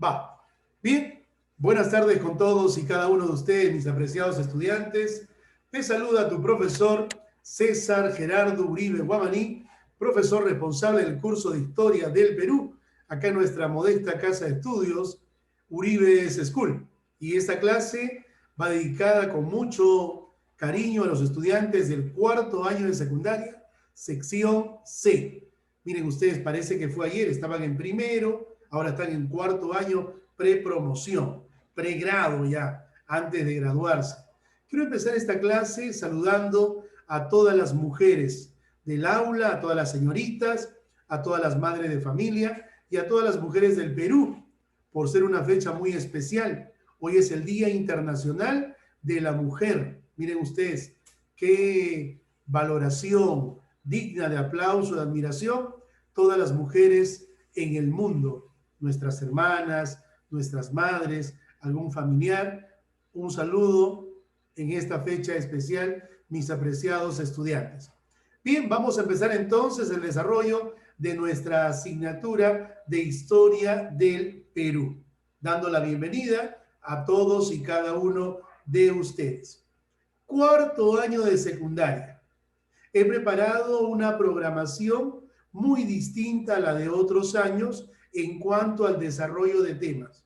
Va. Bien, buenas tardes con todos y cada uno de ustedes, mis apreciados estudiantes. Te saluda tu profesor César Gerardo Uribe Guamaní, profesor responsable del curso de Historia del Perú, acá en nuestra modesta casa de estudios, Uribe's School. Y esta clase va dedicada con mucho cariño a los estudiantes del cuarto año de secundaria, sección C. Miren ustedes, parece que fue ayer, estaban en primero, ahora están en cuarto año, prepromoción, pregrado ya, antes de graduarse. Quiero empezar esta clase saludando a todas las mujeres del aula, a todas las señoritas, a todas las madres de familia y a todas las mujeres del Perú, por ser una fecha muy especial. Hoy es el Día Internacional de la Mujer. Miren ustedes, qué valoración digna de aplauso, de admiración, todas las mujeres en el mundo, nuestras hermanas, nuestras madres, algún familiar. Un saludo en esta fecha especial, mis apreciados estudiantes. Bien, vamos a empezar entonces el desarrollo de nuestra asignatura de Historia del Perú, dando la bienvenida a todos y cada uno de ustedes. Cuarto año de secundaria. He preparado una programación muy distinta a la de otros años en cuanto al desarrollo de temas.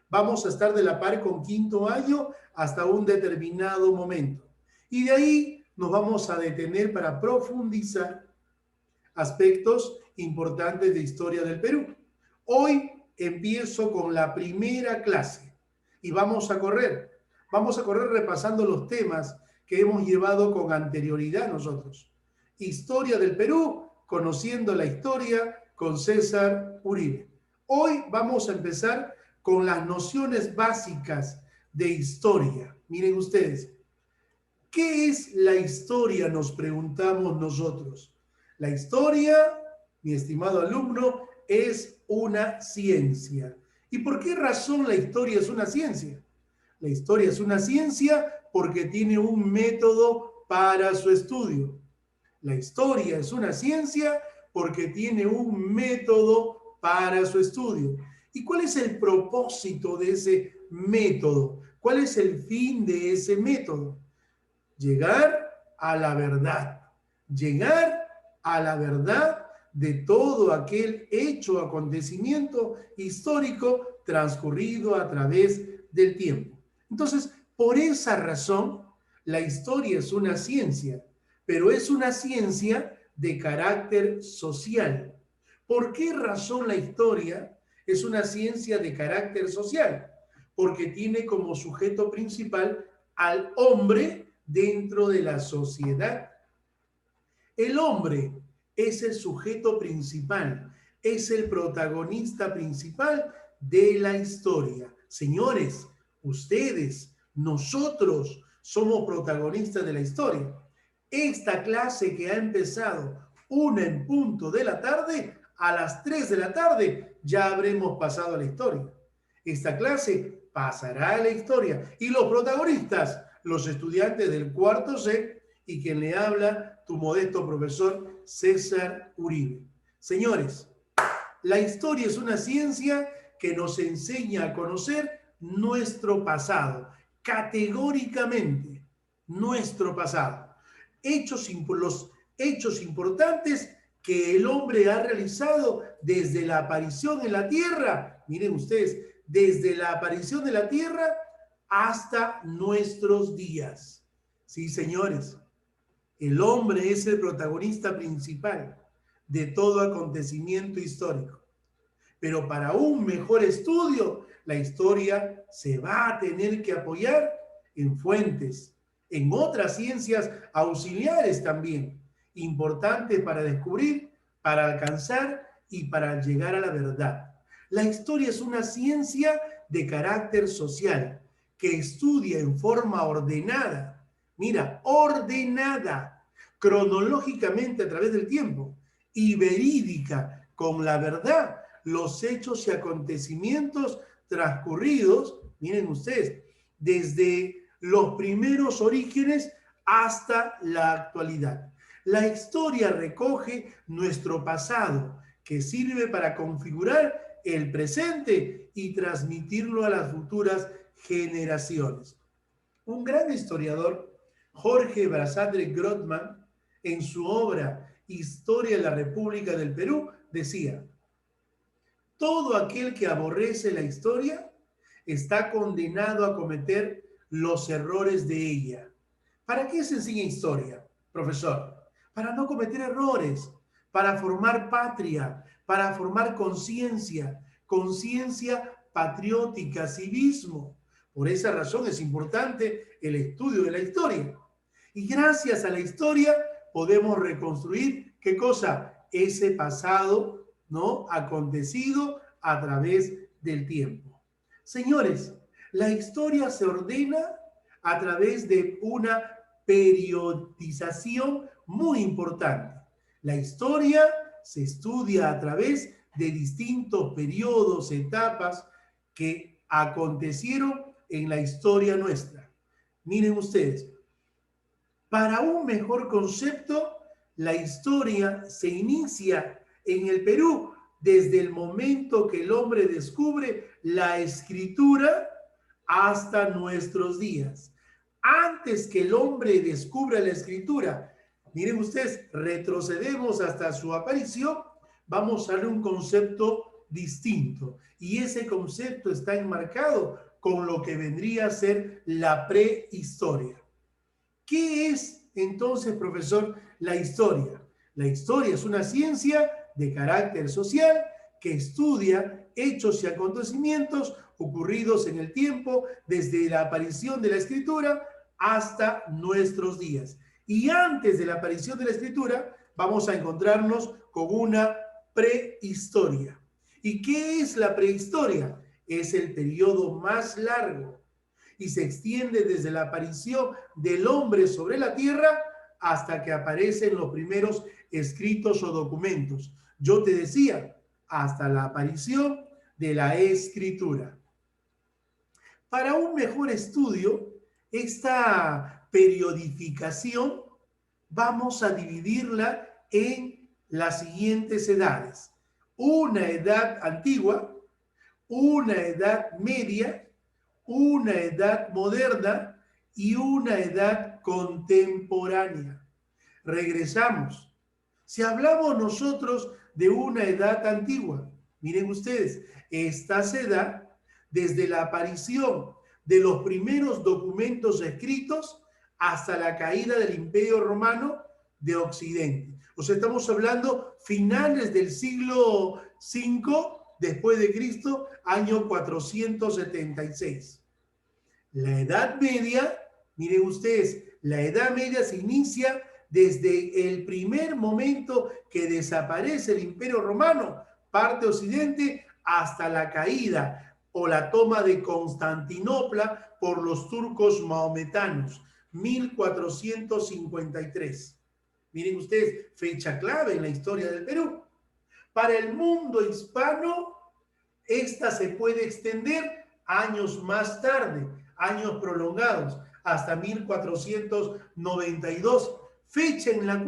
Vamos a estar de la par con quinto año hasta un determinado momento. Y de ahí nos vamos a detener para profundizar aspectos importantes de historia del Perú. Hoy empiezo con la primera clase y vamos a correr repasando los temas que hemos llevado con anterioridad nosotros. Historia del Perú, conociendo la historia con César Uribe. Hoy vamos a empezar con las nociones básicas de historia. Miren ustedes, ¿qué es la historia? Nos preguntamos nosotros. La historia, mi estimado alumno, es una ciencia. ¿Y por qué razón la historia es una ciencia? La historia es una ciencia porque tiene un método para su estudio. La historia es una ciencia porque tiene un método para su estudio. ¿Y cuál es el propósito de ese método? ¿Cuál es el fin de ese método? Llegar a la verdad. Llegar a la verdad de todo aquel hecho, acontecimiento histórico transcurrido a través del tiempo. Entonces, por esa razón, la historia es una ciencia, pero es una ciencia de carácter social. ¿Por qué razón la historia es una ciencia de carácter social? Porque tiene como sujeto principal al hombre dentro de la sociedad. El hombre es el sujeto principal, es el protagonista principal de la historia. Señores, ustedes, nosotros somos protagonistas de la historia. Esta clase que ha empezado una en punto de la tarde, a las 3 de la tarde ya habremos pasado a la historia. Esta clase pasará a la historia y los protagonistas, los estudiantes del cuarto C y quien le habla, tu modesto profesor César Uribe. Señores, la historia es una ciencia que nos enseña a conocer nuestro pasado, categóricamente nuestro pasado. Los hechos importantes que el hombre ha realizado desde la aparición en la tierra, miren ustedes, desde la aparición de la tierra hasta nuestros días. Sí, señores, el hombre es el protagonista principal de todo acontecimiento histórico. Pero para un mejor estudio, la historia se va a tener que apoyar en fuentes, en otras ciencias auxiliares también, importantes para descubrir, para alcanzar y para llegar a la verdad. La historia es una ciencia de carácter social que estudia en forma ordenada, mira, ordenada, cronológicamente a través del tiempo y verídica con la verdad, los hechos y acontecimientos transcurridos, miren ustedes, desde los primeros orígenes hasta la actualidad. La historia recoge nuestro pasado, que sirve para configurar el presente y transmitirlo a las futuras generaciones. Un gran historiador, Jorge Brasandre Grothman, en su obra Historia de la República del Perú, decía: todo aquel que aborrece la historia está condenado a cometer los errores de ella. ¿Para qué se enseña historia, profesor? Para no cometer errores, para formar patria, para formar conciencia, conciencia patriótica, civismo. Por esa razón es importante el estudio de la historia. Y gracias a la historia podemos reconstruir, ¿qué cosa? Ese pasado, ¿no?, acontecido a través del tiempo. Señores, la historia se ordena a través de una periodización muy importante. La historia se estudia a través de distintos periodos, etapas que acontecieron en la historia nuestra. Miren ustedes, para un mejor concepto, la historia se inicia en el Perú desde el momento que el hombre descubre la escritura hasta nuestros días. Antes que el hombre descubra la escritura, miren ustedes, retrocedemos hasta su aparición, vamos a ver un concepto distinto. Y ese concepto está enmarcado con lo que vendría a ser la prehistoria. ¿Qué es entonces, profesor, la historia? La historia es una ciencia de carácter social que estudia hechos y acontecimientos ocurridos en el tiempo desde la aparición de la escritura hasta nuestros días. Y antes de la aparición de la escritura vamos a encontrarnos con una prehistoria. ¿Y qué es la prehistoria? Es el periodo más largo y se extiende desde la aparición del hombre sobre la tierra hasta que aparecen los primeros escritos o documentos. Yo te decía, hasta la aparición de la escritura. Para un mejor estudio, esta periodificación vamos a dividirla en las siguientes edades: una edad antigua, una edad media, una edad moderna y una edad contemporánea. Regresamos. Si hablamos nosotros de una edad antigua, miren ustedes, esta se da desde la aparición de los primeros documentos escritos hasta la caída del Imperio Romano de Occidente. O sea, estamos hablando finales del siglo V después de Cristo, año 476. La Edad Media, miren ustedes, la Edad Media se inicia desde el primer momento que desaparece el Imperio Romano, parte Occidente, hasta la caída o la toma de Constantinopla por los turcos maometanos, 1453. Miren ustedes, fecha clave en la historia del Perú. Para el mundo hispano, esta se puede extender años más tarde, años prolongados, hasta 1492, fecha en la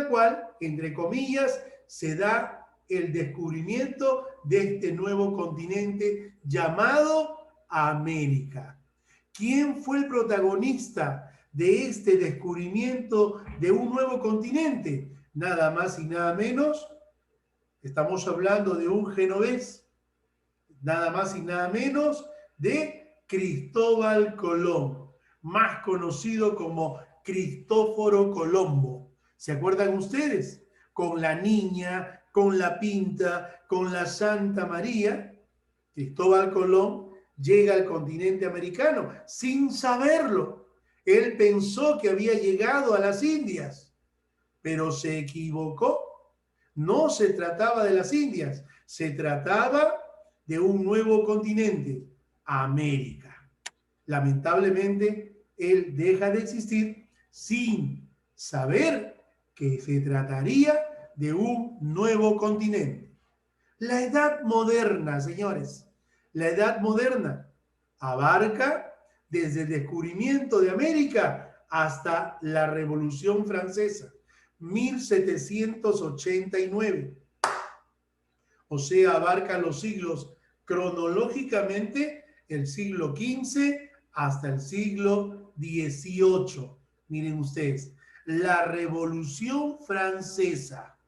cual, entre comillas, se da el descubrimiento de este nuevo continente llamado América. ¿Quién fue el protagonista de este descubrimiento de un nuevo continente? Nada más y nada menos, estamos hablando de un genovés, nada más y nada menos de Cristóbal Colón, más conocido como Cristóforo Colombo. ¿Se acuerdan ustedes? Con la niña, con la pinta, con la Santa María, Cristóbal Colón llega al continente americano sin saberlo. Él pensó que había llegado a las Indias, pero se equivocó. No se trataba de las Indias, se trataba de un nuevo continente, América. Lamentablemente, él deja de existir sin saber que se trataría de un nuevo continente. La Edad Moderna, señores, la Edad Moderna abarca desde el descubrimiento de América hasta la Revolución Francesa, 1789. o sea, abarca los siglos cronológicamente el siglo XV hasta el siglo XVIII. Miren ustedes, la Revolución Francesa.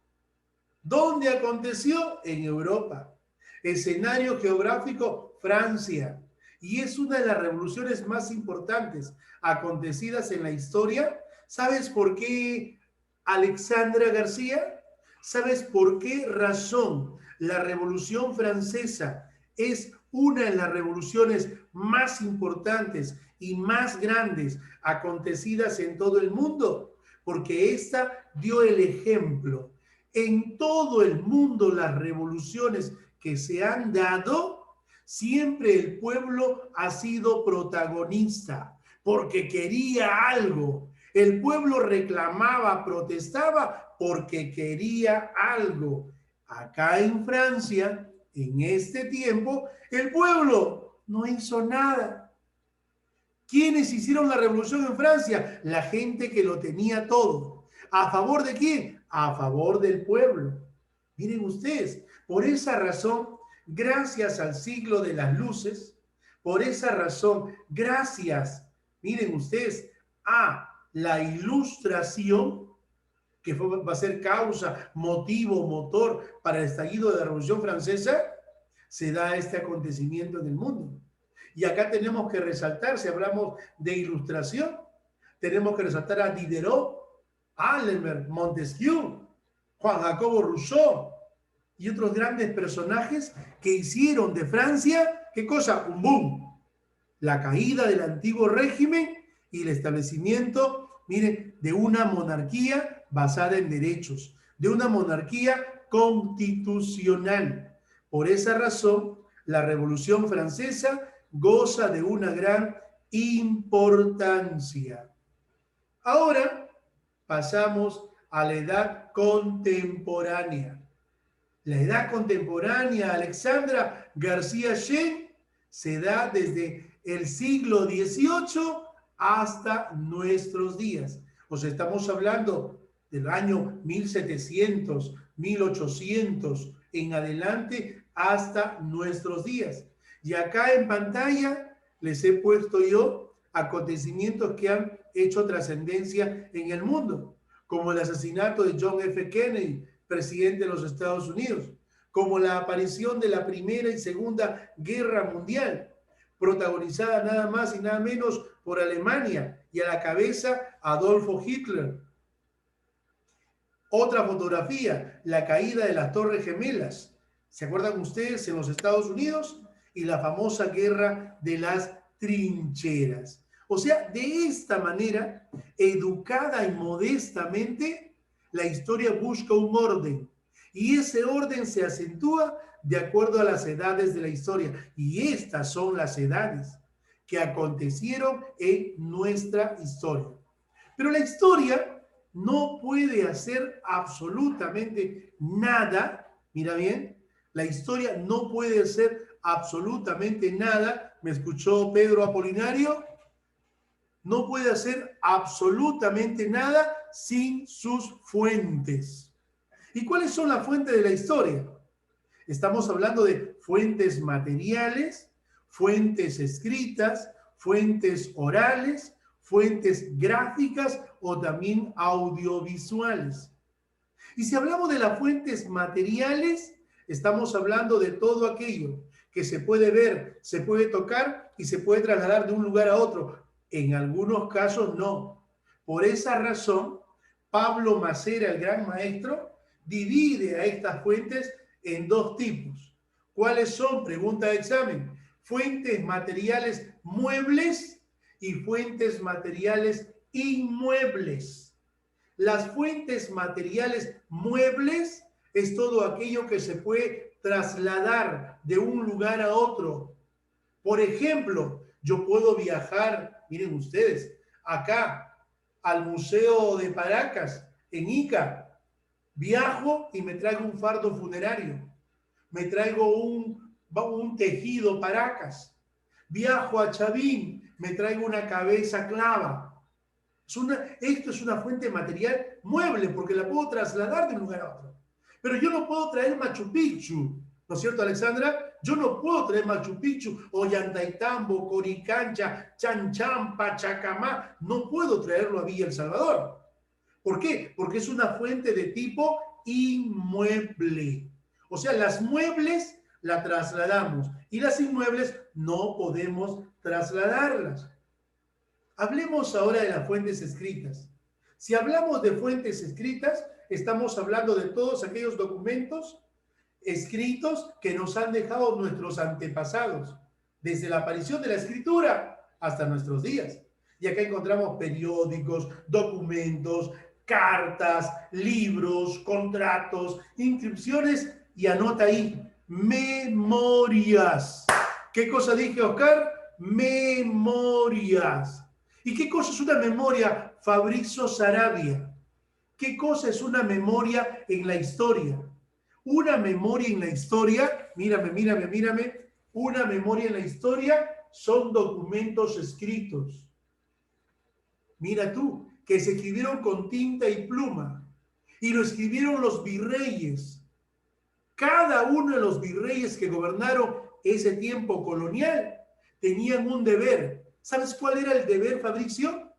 ¿Dónde aconteció? En Europa. Escenario geográfico, Francia. Y es una de las revoluciones más importantes acontecidas en la historia. ¿Sabes por qué, Alexandra García? ¿Sabes por qué razón la Revolución Francesa es una de las revoluciones más importantes y más grandes acontecidas en todo el mundo? Porque esta dio el ejemplo. En todo el mundo las revoluciones que se han dado, siempre el pueblo ha sido protagonista porque quería algo. El pueblo reclamaba, protestaba porque quería algo. Acá en Francia, en este tiempo, el pueblo no hizo nada. ¿Quiénes hicieron la revolución en Francia? La gente que lo tenía todo. ¿A favor de quién? A favor del pueblo. Miren ustedes, por esa razón, gracias al siglo de las luces, por esa razón, gracias, miren ustedes, a la ilustración, que va a ser causa, motivo, motor para el estallido de la Revolución Francesa, se da este acontecimiento en el mundo. Y acá tenemos que resaltar, si hablamos de ilustración, tenemos que resaltar a Diderot, Alembert, Montesquieu, Juan Jacobo Rousseau y otros grandes personajes que hicieron de Francia, ¿qué cosa? Un boom. La caída del antiguo régimen y el establecimiento, miren, de una monarquía basada en derechos, de una monarquía constitucional. Por esa razón, la Revolución Francesa goza de una gran importancia. Ahora pasamos a la edad contemporánea. La edad contemporánea, Alexandra García Chen, se da desde el siglo XVIII hasta nuestros días. O sea, estamos hablando del año 1700, 1800 en adelante hasta nuestros días. Y acá en pantalla les he puesto yo acontecimientos que han hecho trascendencia en el mundo, como el asesinato de John F. Kennedy, presidente de los Estados Unidos, como la aparición de la Primera y Segunda Guerra Mundial, protagonizada nada más y nada menos por Alemania y a la cabeza Adolfo Hitler. Otra fotografía, la caída de las Torres Gemelas. ¿Se acuerdan ustedes en los Estados Unidos? Y la famosa guerra de las trincheras. O sea, de esta manera, educada y modestamente, la historia busca un orden. Y ese orden se acentúa de acuerdo a las edades de la historia. Y estas son las edades que acontecieron en nuestra historia. Pero la historia no puede hacer absolutamente nada. Mira bien, la historia no puede hacer absolutamente nada. ¿Me escuchó Pedro Apolinario? No puede hacer absolutamente nada sin sus fuentes. ¿Y cuáles son las fuentes de la historia? Estamos hablando de fuentes materiales, fuentes escritas, fuentes orales, fuentes gráficas o también audiovisuales. Y si hablamos de las fuentes materiales, estamos hablando de todo aquello que se puede ver, se puede tocar y se puede trasladar de un lugar a otro. En algunos casos no. Por esa razón, Pablo Macera, el gran maestro, divide a estas fuentes en dos tipos. ¿Cuáles son? Pregunta de examen. Fuentes materiales muebles y fuentes materiales inmuebles. Las fuentes materiales muebles es todo aquello que se puede trasladar de un lugar a otro. Por ejemplo, yo puedo viajar, miren ustedes, acá al Museo de Paracas, en Ica. Viajo y me traigo un fardo funerario. Me traigo un tejido Paracas. Viajo a Chavín, me traigo una cabeza clava. Esto es una fuente material mueble porque la puedo trasladar de un lugar a otro. Pero yo no puedo traer Machu Picchu ¿No es cierto, Alexandra? Yo no puedo traer Machu Picchu, Ollantaytambo, Coricancha, Chanchán, Pachacamá. No puedo traerlo a Villa El Salvador. ¿Por qué? Porque es una fuente de tipo inmueble. O sea, las muebles la trasladamos y las inmuebles no podemos trasladarlas. Hablemos ahora de las fuentes escritas. Si hablamos de fuentes escritas, estamos hablando de todos aquellos documentos escritos que nos han dejado nuestros antepasados, desde la aparición de la escritura hasta nuestros días. Y acá encontramos periódicos, documentos, cartas, libros, contratos, inscripciones y anota ahí, memorias. ¿Qué cosa dije, Oscar? Memorias. ¿Y qué cosa es una memoria? Fabrizio Sarabia. ¿Qué cosa es una memoria en la historia? Una memoria en la historia, mírame, una memoria en la historia son documentos escritos. Mira tú, que se escribieron con tinta y pluma y lo escribieron los virreyes. Cada uno de los virreyes que gobernaron ese tiempo colonial tenían un deber. ¿Sabes cuál era el deber, Fabricio?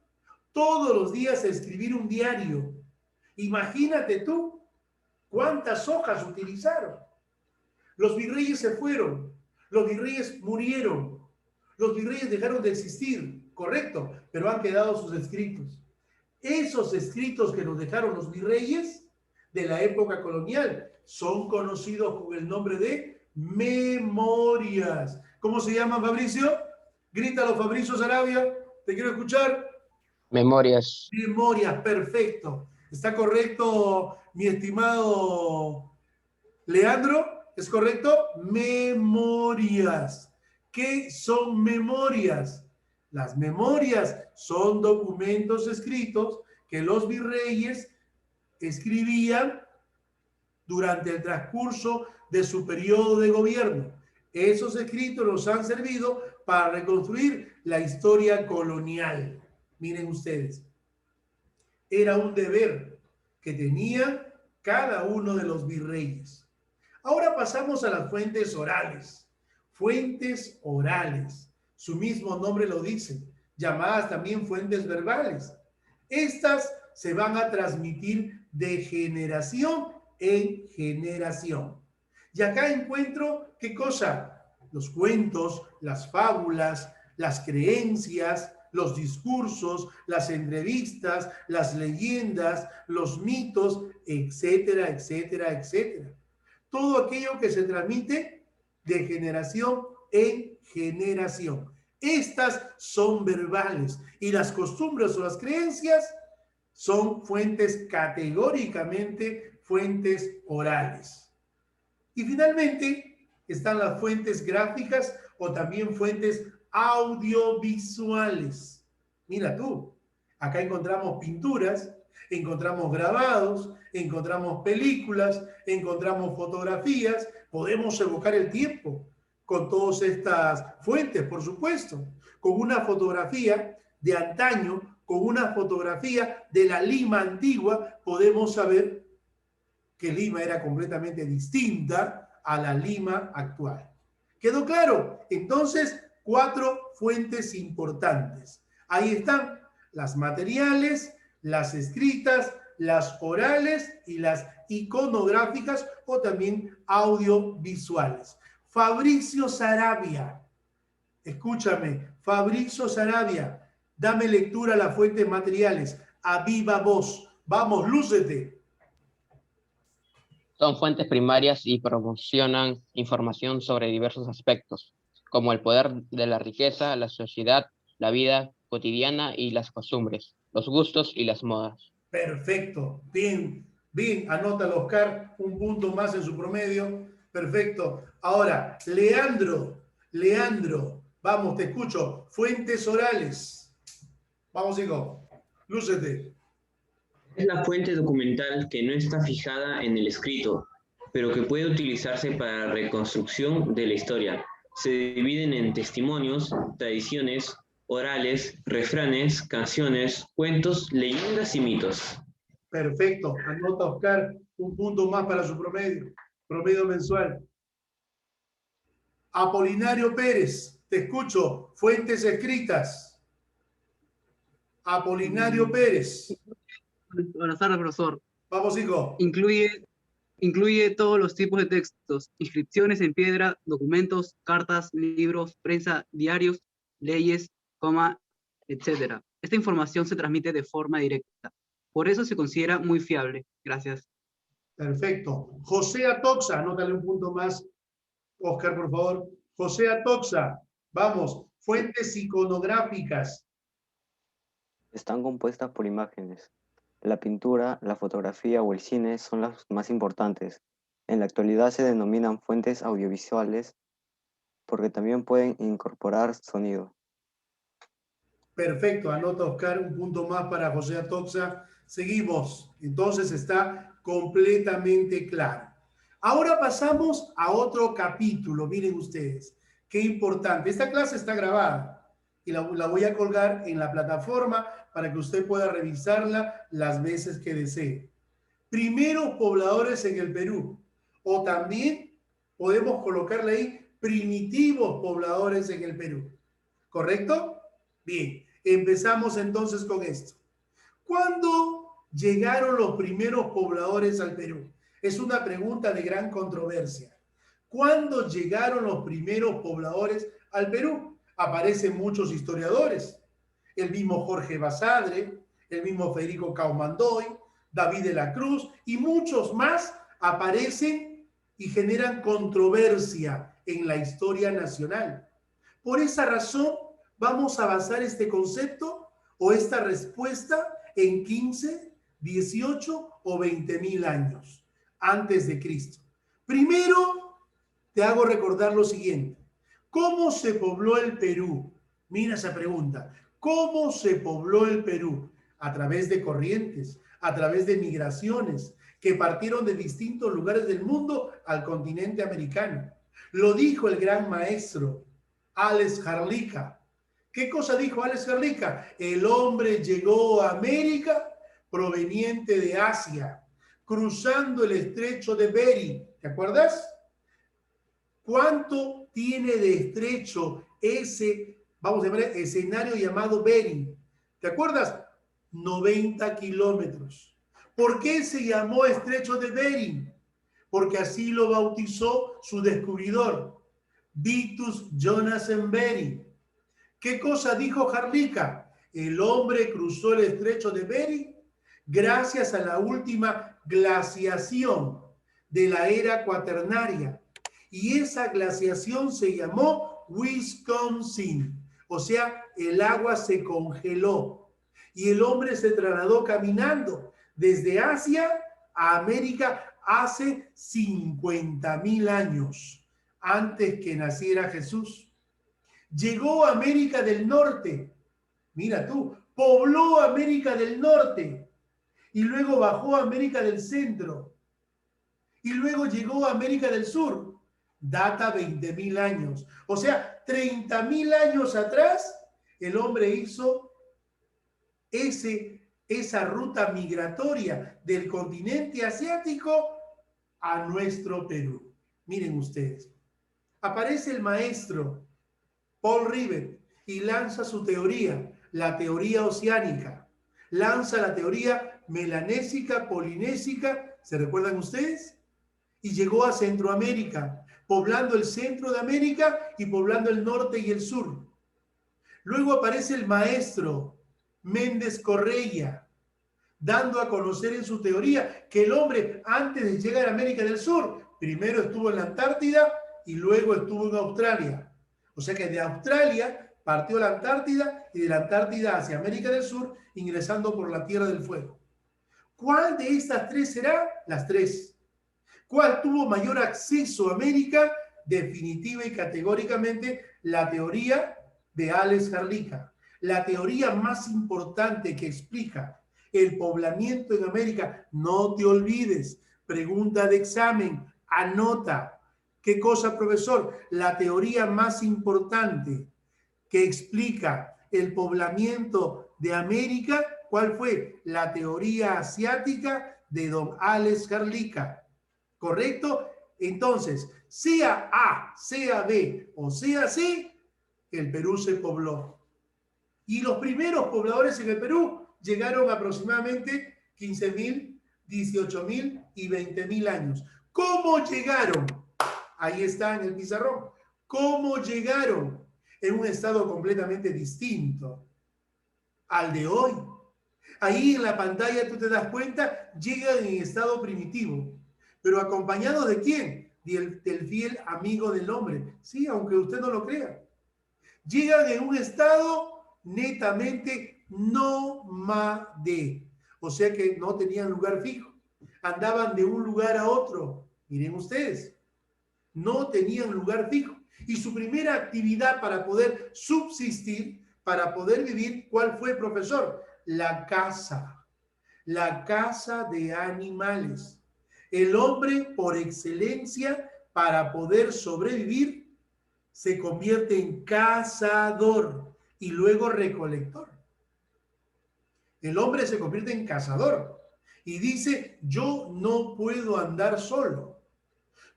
Todos los días escribir un diario. Imagínate tú cuántas hojas utilizaron. Los virreyes se fueron, los virreyes murieron, los virreyes dejaron de existir, correcto, pero han quedado sus escritos. Esos escritos que nos dejaron los virreyes de la época colonial son conocidos con el nombre de memorias. ¿Cómo se llaman, Fabricio? Grítalo, Fabricio Sarabia, te quiero escuchar. Memorias. Memorias, perfecto. ¿Está correcto, mi estimado Leandro? ¿Es correcto? Memorias. ¿Qué son memorias? Las memorias son documentos escritos que los virreyes escribían durante el transcurso de su periodo de gobierno. Esos escritos nos han servido para reconstruir la historia colonial. Miren ustedes, era un deber que tenía cada uno de los virreyes. Ahora pasamos a las fuentes orales. Fuentes orales, su mismo nombre lo dice, llamadas también fuentes verbales. Estas se van a transmitir de generación en generación. Y acá encuentro, ¿qué cosa? Los cuentos, las fábulas, las creencias, los discursos, las entrevistas, las leyendas, los mitos, etcétera, etcétera, etcétera. Todo aquello que se transmite de generación en generación. Estas son verbales y las costumbres o las creencias son fuentes categóricamente fuentes orales. Y finalmente están las fuentes gráficas o también fuentes audiovisuales. Mira tú, acá encontramos pinturas, encontramos grabados, encontramos películas, encontramos fotografías, podemos evocar el tiempo con todas estas fuentes, por supuesto, con una fotografía de antaño, con una fotografía de la Lima antigua, podemos saber que Lima era completamente distinta a la Lima actual. ¿Quedó claro? Entonces, 4 fuentes importantes. Ahí están las materiales, las escritas, las orales y las iconográficas o también audiovisuales. Fabricio Sarabia, escúchame, Fabricio Sarabia, dame lectura a las fuentes materiales, a viva voz. Vamos, lúcete. Son fuentes primarias y proporcionan información sobre diversos aspectos, como el poder de la riqueza, la sociedad, la vida cotidiana y las costumbres, los gustos y las modas. Perfecto, bien, bien, anótalo, Oscar, un punto más en su promedio. Perfecto. Ahora, Leandro, vamos, te escucho. Fuentes orales. Vamos, hijo, lúcete. Es la fuente documental que no está fijada en el escrito, pero que puede utilizarse para la reconstrucción de la historia. Se dividen en testimonios, tradiciones, orales, refranes, canciones, cuentos, leyendas y mitos. Perfecto. Anota, Oscar, un punto más para su promedio mensual. Apolinario Pérez, te escucho. Fuentes escritas. Apolinario Pérez. Buenas tardes, profesor. Vamos, hijo. Incluye todos los tipos de textos, inscripciones en piedra, documentos, cartas, libros, prensa, diarios, leyes, etc. Esta información se transmite de forma directa. Por eso se considera muy fiable. Gracias. Perfecto. José Atoxa, anótale un punto más. Oscar, por favor. José Atoxa, vamos. Fuentes iconográficas. Están compuestas por imágenes. La pintura, la fotografía o el cine son las más importantes. En la actualidad se denominan fuentes audiovisuales porque también pueden incorporar sonido. Perfecto, anota Oscar, un punto más para José Atoxa. Seguimos, entonces está completamente claro. Ahora pasamos a otro capítulo, miren ustedes, qué importante. Esta clase está grabada y la voy a colgar en la plataforma para que usted pueda revisarla las veces que desee. Primeros pobladores en el Perú, o también podemos colocarle ahí primitivos pobladores en el Perú. ¿Correcto? Bien, empezamos entonces con esto. ¿Cuándo llegaron los primeros pobladores al Perú? Es una pregunta de gran controversia. ¿Cuándo llegaron los primeros pobladores al Perú? Aparecen muchos historiadores. El mismo Jorge Basadre, el mismo Federico Kaumandoy, David de la Cruz y muchos más aparecen y generan controversia en la historia nacional. Por esa razón, vamos a basar este concepto o esta respuesta en 15, 18 o 20.000 años antes de Cristo. Primero, te hago recordar lo siguiente. ¿Cómo se pobló el Perú? Mira esa pregunta. ¿Cómo se pobló el Perú? A través de corrientes, a través de migraciones que partieron de distintos lugares del mundo al continente americano. Lo dijo el gran maestro Alex Harlika. ¿Qué cosa dijo Alex Harlika? El hombre llegó a América proveniente de Asia, cruzando el estrecho de Bering. ¿Te acuerdas? ¿Cuánto tiene de estrecho ese, vamos a llamar, escenario llamado Bering? ¿Te acuerdas? 90 kilómetros. ¿Por qué se llamó estrecho de Bering? Porque así lo bautizó su descubridor, Vitus Jonathan Bering. ¿Qué cosa dijo Harlika? El hombre cruzó el estrecho de Bering gracias a la última glaciación de la era cuaternaria. Y esa glaciación se llamó Wisconsin. O sea, el agua se congeló. Y el hombre se trasladó caminando desde Asia a América hace 50.000 años, antes que naciera Jesús. Llegó a América del Norte, mira tú, pobló América del Norte, y luego bajó a América del Centro, y luego llegó a América del Sur, data 20.000 años. O sea, 30.000 años atrás, el hombre hizo esa ruta migratoria del continente asiático a nuestro Perú. Miren ustedes, aparece el maestro Paul Rivet y lanza su teoría, la teoría oceánica, lanza la teoría melanésica, polinésica, ¿se recuerdan ustedes? Y llegó a Centroamérica, poblando el centro de América y poblando el norte y el sur. Luego aparece el maestro Méndez Correia, dando a conocer en su teoría que el hombre, antes de llegar a América del Sur, primero estuvo en la Antártida y luego estuvo en Australia. O sea que de Australia partió a la Antártida y de la Antártida hacia América del Sur, ingresando por la Tierra del Fuego. ¿Cuál de estas tres será? Las tres. ¿Cuál tuvo mayor acceso a América? Definitiva y categóricamente la teoría de Alex Harlika. La teoría más importante que explica el poblamiento en América. No te olvides, pregunta de examen, anota. ¿Qué cosa, profesor? La teoría más importante que explica el poblamiento de América, ¿cuál fue? La teoría asiática de don Alex Harlika. ¿Correcto? Entonces, sea A, sea B o sea C, el Perú se pobló. Y los primeros pobladores en el Perú llegaron aproximadamente 15.000, 18.000 y 20.000 años. ¿Cómo llegaron? Ahí está en el pizarrón. ¿Cómo llegaron? En un estado completamente distinto al de hoy. Ahí en la pantalla tú te das cuenta, llegan en estado primitivo. ¿Pero acompañado de quién? Del fiel amigo del hombre. Sí, aunque usted no lo crea. Llegan en un estado netamente nómade. O sea que no tenían lugar fijo. Andaban de un lugar a otro. Miren ustedes. No tenían lugar fijo. Y su primera actividad para poder subsistir, para poder vivir, ¿cuál fue, profesor? La caza. La caza de animales. El hombre, por excelencia, para poder sobrevivir, se convierte en cazador y luego recolector. El hombre se convierte en cazador y dice, yo no puedo andar solo.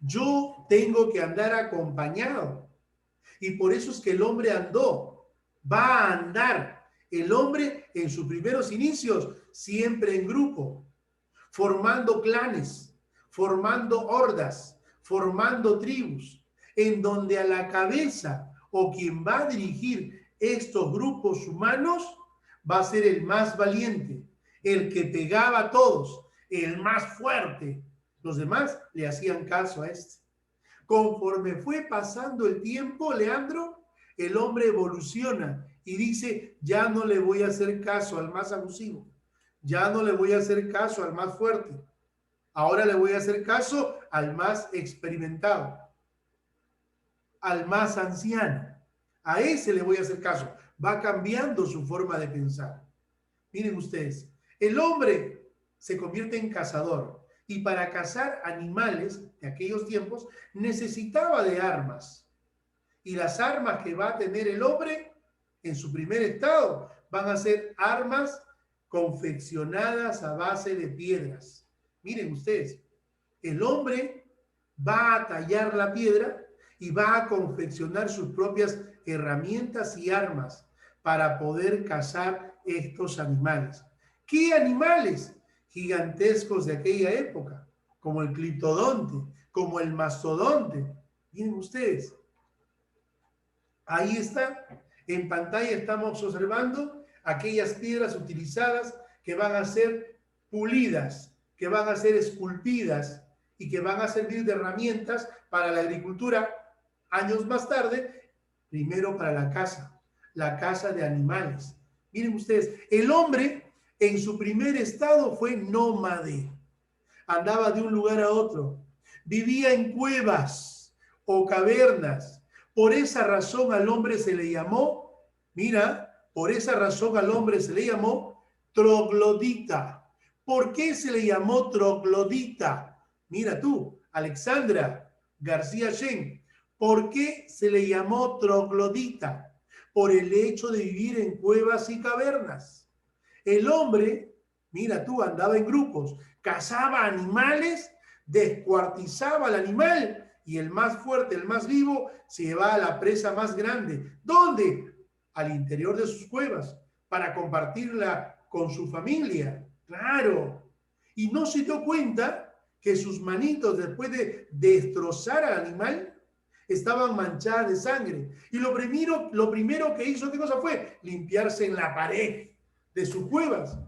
Yo tengo que andar acompañado. Y por eso es que el hombre andó, va a andar. El hombre en sus primeros inicios siempre en grupo, formando clanes, formando hordas, formando tribus, en donde a la cabeza o quien va a dirigir estos grupos humanos va a ser el más valiente, el que pegaba a todos, el más fuerte. Los demás le hacían caso a este. Conforme fue pasando el tiempo, Leandro, el hombre evoluciona y dice, ya no le voy a hacer caso al más abusivo, ya no le voy a hacer caso al más fuerte, ahora le voy a hacer caso al más experimentado, al más anciano, a ese le voy a hacer caso. Va cambiando su forma de pensar. Miren ustedes, el hombre se convierte en cazador. Y para cazar animales de aquellos tiempos necesitaba de armas. Y las armas que va a tener el hombre en su primer estado van a ser armas confeccionadas a base de piedras. Miren ustedes, el hombre va a tallar la piedra y va a confeccionar sus propias herramientas y armas para poder cazar estos animales. ¿Qué animales? Gigantescos de aquella época, como el cliptodonte, como el mastodonte. Miren ustedes, ahí está, en pantalla estamos observando aquellas piedras utilizadas que van a ser pulidas, que van a ser esculpidas y que van a servir de herramientas para la agricultura años más tarde, primero para la caza de animales. Miren ustedes, el hombre en su primer estado fue nómade. Andaba de un lugar a otro. Vivía en cuevas o cavernas. Por esa razón al hombre se le llamó, por esa razón al hombre se le llamó troglodita. ¿Por qué se le llamó troglodita? Mira tú, Alexandra García Shen. ¿Por qué se le llamó troglodita? Por el hecho de vivir en cuevas y cavernas. El hombre, mira tú, andaba en grupos, cazaba animales, descuartizaba al animal y el más fuerte, el más vivo, se llevaba a la presa más grande. ¿Dónde? Al interior de sus cuevas, para compartirla con su familia. Claro. Y no se dio cuenta que sus manitos, después de destrozar al animal, estaban manchadas de sangre. Y lo primero que hizo, ¿qué cosa fue? Limpiarse en la pared de sus cuevas.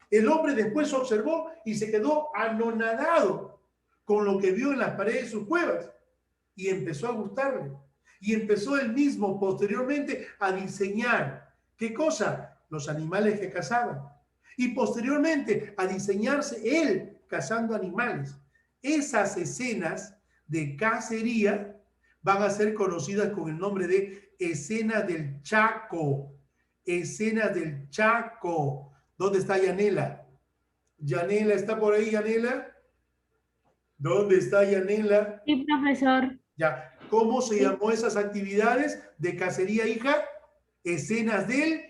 El hombre después observó y se quedó anonadado con lo que vio en las paredes de sus cuevas y empezó a gustarle. Y empezó él mismo posteriormente a diseñar, ¿qué cosa? Los animales que cazaban. Y posteriormente a diseñarse él cazando animales. Esas escenas de cacería van a ser conocidas con el nombre de escenas del Chaco. Escenas del Chaco. ¿Dónde está Yanela? ¿Yanela está por ahí, Yanela? ¿Dónde está Yanela? Sí, profesor. Ya. ¿Cómo se llamó esas actividades de cacería, hija? Escenas del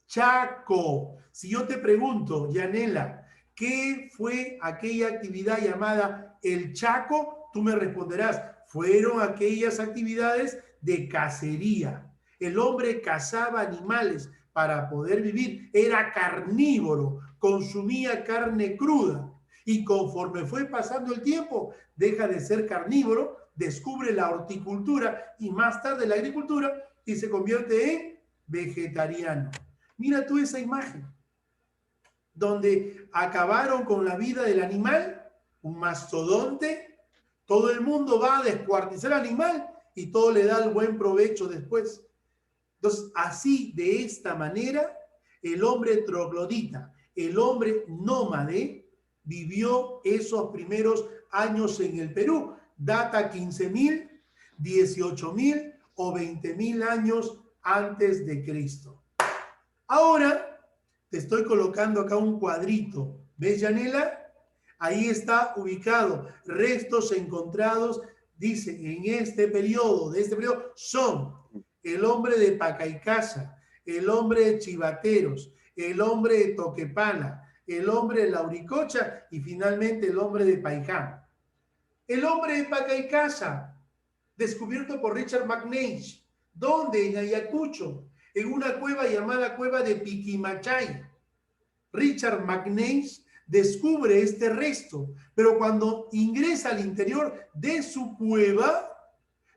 Chaco. Si yo te pregunto, Yanela, ¿qué fue aquella actividad llamada el Chaco? Tú me responderás, fueron aquellas actividades de cacería. El hombre cazaba animales para poder vivir, era carnívoro, consumía carne cruda y conforme fue pasando el tiempo, deja de ser carnívoro, descubre la horticultura y más tarde la agricultura y se convierte en vegetariano. Mira tú esa imagen, donde acabaron con la vida del animal, un mastodonte, todo el mundo va a descuartizar al animal y todo le da el buen provecho después. Entonces, así, de esta manera, el hombre troglodita, el hombre nómade, vivió esos primeros años en el Perú. Data 15.000, 18.000 o 20.000 años antes de Cristo. Ahora, te estoy colocando acá un cuadrito. ¿Ves, Yanela? Ahí está ubicado. Restos encontrados, dice, en este periodo, son el hombre de Pacaycasa, el hombre de Chivateros, el hombre de Toquepala, el hombre de Lauricocha y finalmente el hombre de Paiján. El hombre de Pacaycasa, descubierto por Richard McNeish. ¿Dónde? En Ayacucho, en una cueva llamada Cueva de Piquimachay. Richard McNeish descubre este resto, pero cuando ingresa al interior de su cueva,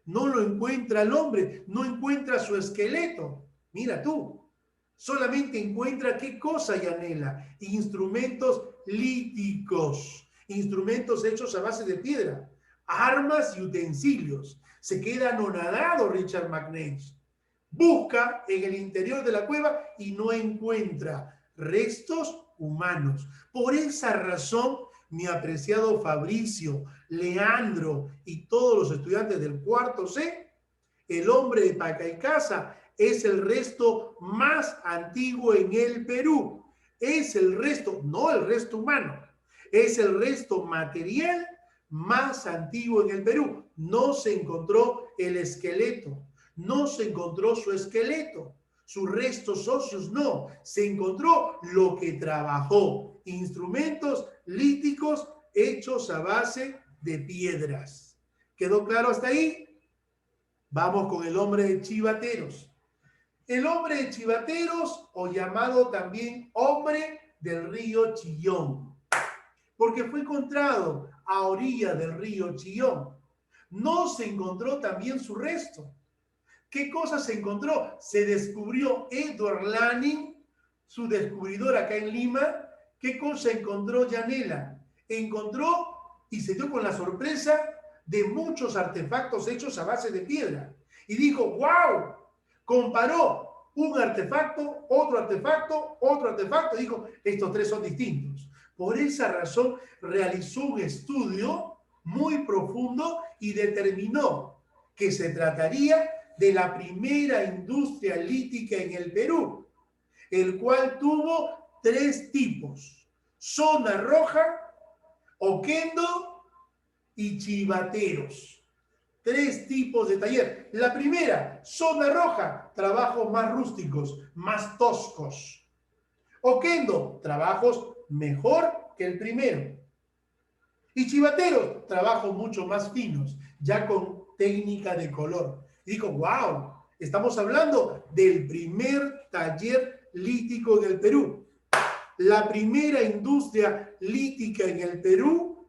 no lo encuentra el hombre, no encuentra su esqueleto. Mira tú, solamente encuentra ¿qué cosa, Yanela? Instrumentos líticos, instrumentos hechos a base de piedra, armas y utensilios. Se queda anonadado Richard McNeish. Busca en el interior de la cueva y no encuentra restos humanos. Por esa razón, mi apreciado Fabricio, Leandro y todos los estudiantes del cuarto C, el hombre de Pacaycasa es el resto más antiguo en el Perú. Es el resto, no el resto humano, es el resto material más antiguo en el Perú. No se encontró el esqueleto, no se encontró su esqueleto, sus restos óseos no, se encontró lo que trabajó, instrumentos líticos hechos a base de piedras. ¿Quedó claro hasta ahí? Vamos con el hombre de Chivateros. El hombre de Chivateros, o llamado también hombre del río Chillón, porque fue encontrado a orilla del río Chillón. No se encontró también su resto. ¿Qué cosa se encontró? Se descubrió Edward Lanning, su descubridor acá en Lima. ¿Qué cosa encontró Yanela? Encontró y se dio con la sorpresa de muchos artefactos hechos a base de piedra. Y dijo, ¡wow! Comparó un artefacto, otro artefacto, otro artefacto. Y dijo, estos tres son distintos. Por esa razón realizó un estudio muy profundo y determinó que se trataría de la primera industria lítica en el Perú, el cual tuvo tres tipos: zona roja, oquendo y chivateros. Tres tipos de taller. La primera, zona roja, trabajos más rústicos, más toscos. Oquendo, trabajos mejor que el primero. Y chivateros, trabajos mucho más finos, ya con técnica de color. Y dijo, wow, estamos hablando del primer taller lítico en el Perú. La primera industria lítica en el Perú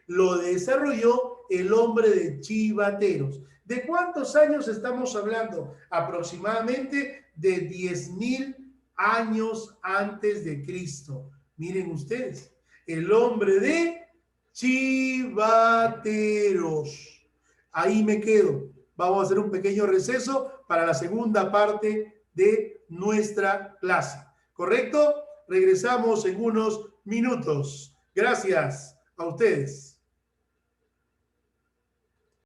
lo desarrolló el hombre de Chivateros. ¿De cuántos años estamos hablando? Aproximadamente de 10.000 años antes de Cristo. Miren ustedes, el hombre de Chivateros. Ahí me quedo. Vamos a hacer un pequeño receso para la segunda parte de nuestra clase. ¿Correcto? Regresamos en unos minutos. Gracias a ustedes.